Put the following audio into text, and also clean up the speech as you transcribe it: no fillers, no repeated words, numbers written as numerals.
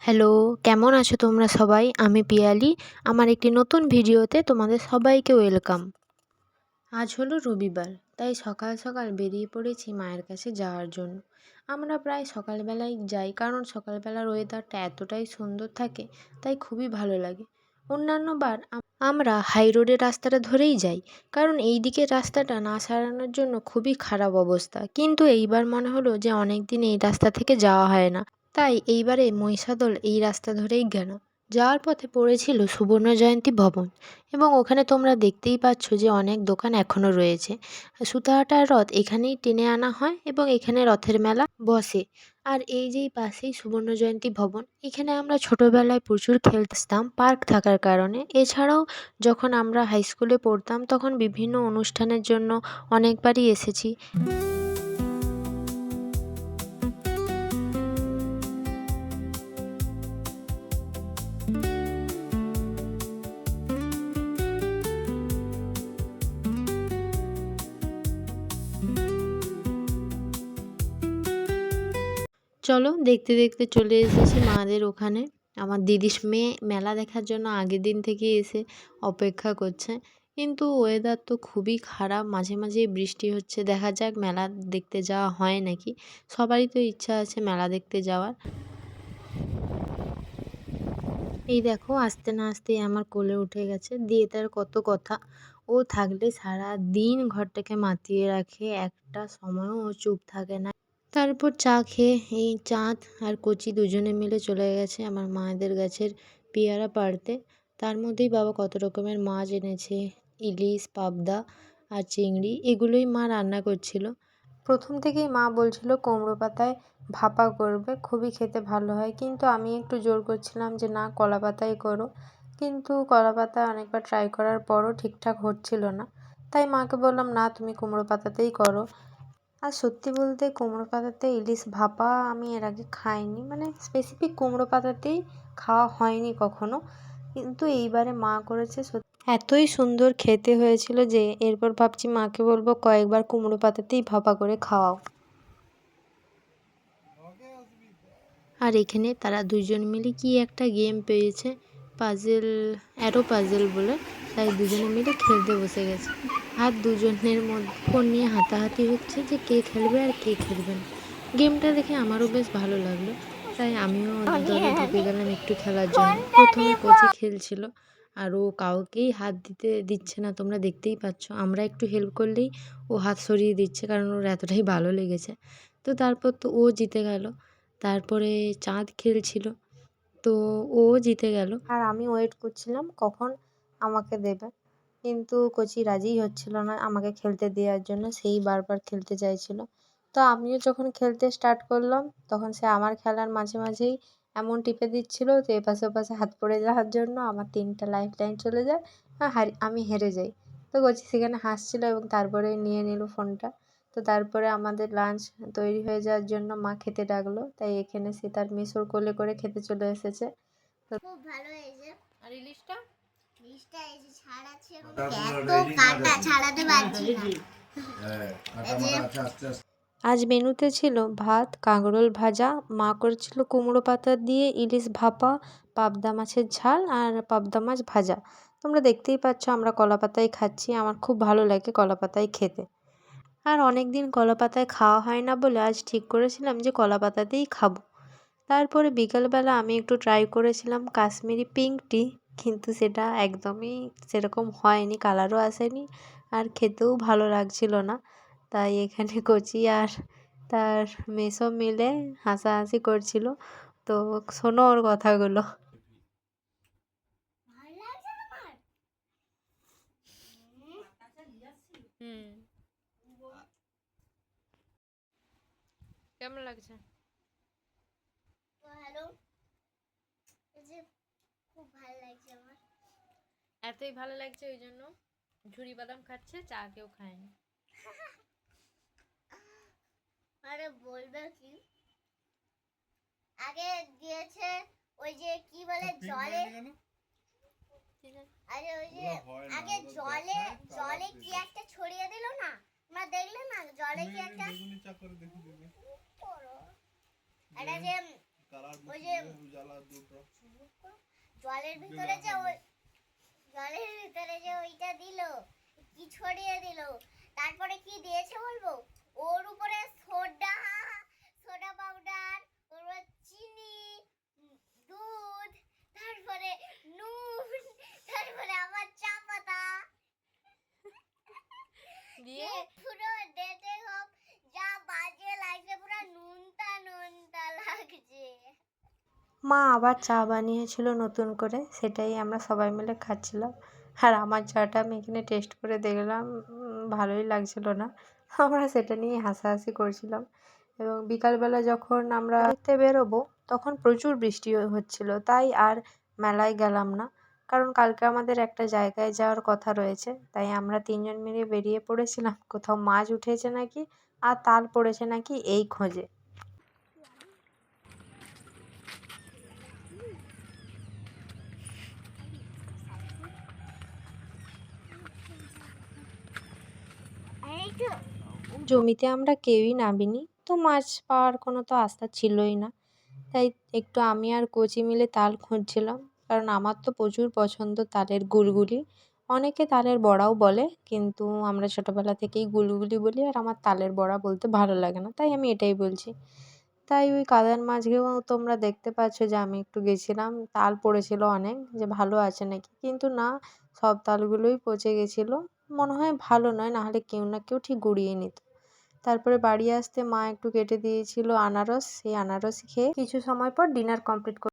Hello, কেমন আছো তোমরা সবাই? আমি পিয়ালি। আমার একটি নতুন ভিডিওতে তোমাদের সবাইকে ওয়েলকাম। আজ হলো রবিবার, তাই সকাল সকাল বেরিয়ে পড়েছি মায়ের কাছে যাওয়ার জন্য। আমরা প্রায় সকালবেলায় যাই, কারণ সকালবেলার ওয়েদারটা এতটাই সুন্দর থাকে, তাই খুবই ভালো লাগে। অন্যান্য বার আমরা হাই রোডের রাস্তাটা ধরেই যাই, কারণ এই দিকের রাস্তাটা না সারানোর জন্য খুবই খারাপ অবস্থা। কিন্তু এইবার মনে হলো যে অনেক দিন এই রাস্তা থেকে যাওয়া হয় না, তাই এইবারে মহিষাদল এই রাস্তা ধরেই গেল। যাওয়ার পথে পড়েছিল সুবর্ণ জয়ন্তী ভবন, এবং ওখানে তোমরা দেখতেই পাচ্ছ যে অনেক দোকান এখনও রয়েছে। সুতাহাটার রথ এখানেই টেনে আনা হয় এবং এখানে রথের মেলা বসে। আর এই যেই পাশেই সুবর্ণ জয়ন্তী ভবন, এখানে আমরা ছোটোবেলায় প্রচুর খেলতাম পার্ক থাকার কারণে। এছাড়াও যখন আমরা হাই স্কুলে পড়তাম তখন বিভিন্ন অনুষ্ঠানের জন্য অনেকবারই এসেছি। চলো, দেখতে দেখতে চলে এসেছি মাদের ওখানে। আমার দিদির মেয়ে মেলা দেখার জন্য আগের দিন থেকেই এসে অপেক্ষা করছে, কিন্তু ওয়েদার তো খুবই খারাপ, মাঝে মাঝেই বৃষ্টি হচ্ছে। দেখা যাক মেলা দেখতে যাওয়া হয় নাকি। সবারই তো ইচ্ছা আছে মেলা দেখতে যাওয়ার। এই দেখো, আসতে না আসতেই আমার কোলে উঠে গেছে। দিয়ে তার কত কথা, ও থাকলে সারা দিন ঘরটাকে মাতিয়ে রাখে, একটা সময়ও ও চুপ থাকে না। তারপর চা খেয়ে এই চাঁদ আর কচি দুজনে মিলে চলে গেছে আমার মায়েদের গাছের পেয়ারা পাড়তে। তার মধ্যেই বাবা কত রকমের মাছ এনেছে, ইলিশ, পাবদা আর চিংড়ি, এগুলোই মা রান্না করছিল। প্রথম থেকেই মা বলছিল কুমড়ো পাতায় ভাপা করবে, খুবই খেতে ভালো হয়, কিন্তু আমি একটু জোর করছিলাম যে না, কলা পাতায় করো। কিন্তু কলা পাতায় অনেকবার ট্রাই করার পরও ঠিকঠাক হচ্ছিল না, তাই মাকে বললাম না, তুমি কুমড়ো পাতাতেই করো। আর সত্যি বলতে কুমড়ো পাতাতে ইলিশ ভাপা আমি এর আগে খাইনি, মানে স্পেসিফিক কুমড়ো পাতাতেই খাওয়া হয়নি কখনো, কিন্তু এইবারে মা করেছে, এতই সুন্দর খেতে হয়েছিল যে এরপর ভাবছি মাকে বলবো কয়েকবার কুমড়ো পাতাতেই ভাপা করে খাওয়াও। আর এখানে তারা দুজন মিলে কি একটা গেম পেয়েছে, পাজেল, অ্যারো পাজেল বলে, তাই দুজনে মিলে খেলতে বসে গেছে। আর দুজনের মধ্যে ফোন নিয়ে হাতাহাতি হচ্ছে যে কে খেলবে আর কে খেলবে না। গেমটা দেখে আমারও বেশ ভালো লাগলো, তাই আমিও দলে ঢুকে গেলাম একটু খেলার জন্য। প্রথমে কোচি খেলছিল, আর ও কাউকেই হাত দিতে দিচ্ছে না, তোমরা দেখতেই পাচ্ছ। আমরা একটু হেল্প করলেই ও হাত সরিয়ে দিচ্ছে, কারণ ওর এতটাই ভালো লেগেছে। তো তারপর তো ও জিতে গেল। তারপরে চাঁদ খেলছিল, তো ও জিতে গেল। আর আমি ওয়েট করছিলাম কখন আমাকে দেবে, কিন্তু কোচি রাজিই হচ্ছিল না আমাকে খেলতে দেওয়ার জন্য, সেই বারবার খেলতে চাইছিল। তো আমিও যখন খেলতে স্টার্ট করলাম তখন সে আমার খেলার মাঝে মাঝেই এমন টিপে দিচ্ছিল তো এপাশে ওপাশে হাত পড়ে যাওয়ার জন্য আমার 3টা লাইফ লাইন চলে যায়, আমি হেরে যাই। তো কোচি সেখানে হাসছিল এবং তারপরে নিয়ে নিল ফোনটা। তো তারপরে আমাদের লাঞ্চ তৈরি হয়ে যাওয়ার জন্য মা খেতে ডাকলো, তাই এখানে সে তার মেসোর কোলে করে খেতে চলে এসেছে। তো খুব ভালো হয়েছে। আর ইলিশটা এই যে ছাড়াচ্ছি, এখন এত কাটা ছাড়াতে পারছি না। এই যে আজ মেনুতে ছিল ভাত, কাঁকরোল ভাজা, মা করেছিল কুমড়ো পাতা দিয়ে ইলিশ ভাপা, পাবদা মাছের ঝাল আর পাবদা মাছ ভাজা। তোমরা দেখতেই পাচ্ছ আমরা কলা পাতায় খাচ্ছি, আমার খুব ভালো লাগে কলা পাতায় খেতে। আর অনেক দিন কলা পাতায় খাওয়া হয় না বলে আজ ঠিক করেছিলাম যে কলা পাতাতেই খাবো। তারপরে বিকালবেলা আমি একটু ট্রাই করেছিলাম কাশ্মীরি পিঙ্ক টি, কিন্তু সেটা একদমই সেরকম হয়নি, কালারও আসেনি আর খেতেও ভালো লাগছিল না। তাই এখানে কচি আর তার মেসো মিলে হাসাহাসি করছিল। তো শোনো ওর কথাগুলো। ভালো লাগছে তোমার? হুম, কেমন লাগছে? তো হ্যালো, এই যে খুব ভালো লাগছে আমার। এতই ভালো লাগছে ওই জন্য ঝুরি বাদাম খাচ্ছে, চা কেউ খায়নি। আরে বলবে কি, আগে দিয়েছে ওই যে কি বলে জলে, আরে ওই যে আগে জলে জলে কি একটা ছড়িয়ে দিল না, তোমরা দেখলে না জলে কি একটা করো, এটা যে ওই যে জলের ভিতরে যে ওইটা দিল, কি ছড়িয়ে দিল, তারপরে কি দিয়েছে বলবো, ওর উপরে সোডা পাউডার, ওর চিনি, দুধ, তারপরে নুন, তারপরে আবার চা পাতা দিয়ে পুরো ডেটে হোক, যা বাজে লাগছে, পুরো নুনতা লাগছে। মা আবার চা বানিয়েছিল নতুন করে, সেটাই আমরা সবাই মিলে খাচ্ছিলাম। আর আমার চাটা আমি এখানে টেস্ট করে দেখলাম, ভালোই লাগছিল না। আমরা সেটা নিয়ে হাসাহাসি করছিলাম। এবং বিকালবেলা যখন আমরা ঘুরতে বেরোবো তখন প্রচুর বৃষ্টি হচ্ছিল, তাই আর মেলায় গেলাম না। কারণ কালকে আমাদের একটা জায়গায় যাওয়ার কথা রয়েছে, তাই আমরা 3 জন মিলে বেরিয়ে পড়েছিলাম কোথাও মাছ উঠেছে নাকি আর তাল পড়েছে নাকি এই খোঁজে। জমিতে আমরা কেউই নামিনি, তো মাছ পাওয়ার কোনো তো আস্থা ছিলই না। তাই একটু আমি আর কোচি মিলে তাল খুঁজছিলাম, কারণ আমার তো প্রচুর পছন্দ তালের গুলগুলি। অনেকে তালের বড়াও বলে, কিন্তু আমরা ছোটোবেলা থেকেই গুলগুলি বলি, আর আমার তালের বড়া বলতে ভালো লাগে না, তাই আমি এটাই বলছি। তাই ওই কাদার মাঝেও তোমরা দেখতে পাচ্ছ যে আমি একটু গেছিলাম, তাল পড়েছিল অনেক, যে ভালো আছে নাকি, কিন্তু না, সব তালগুলোই পচে গেছিলো। মনে হয় ভালো নয়, নাহলে কেউ না কেউ ঠিক গুঁড়িয়ে নিত। তারপরে বাড়ি আসতে মা একটু কেটে দিয়েছিল আনারস, সেই আনারস খেয়ে কিছু সময় পর ডিনার কমপ্লিট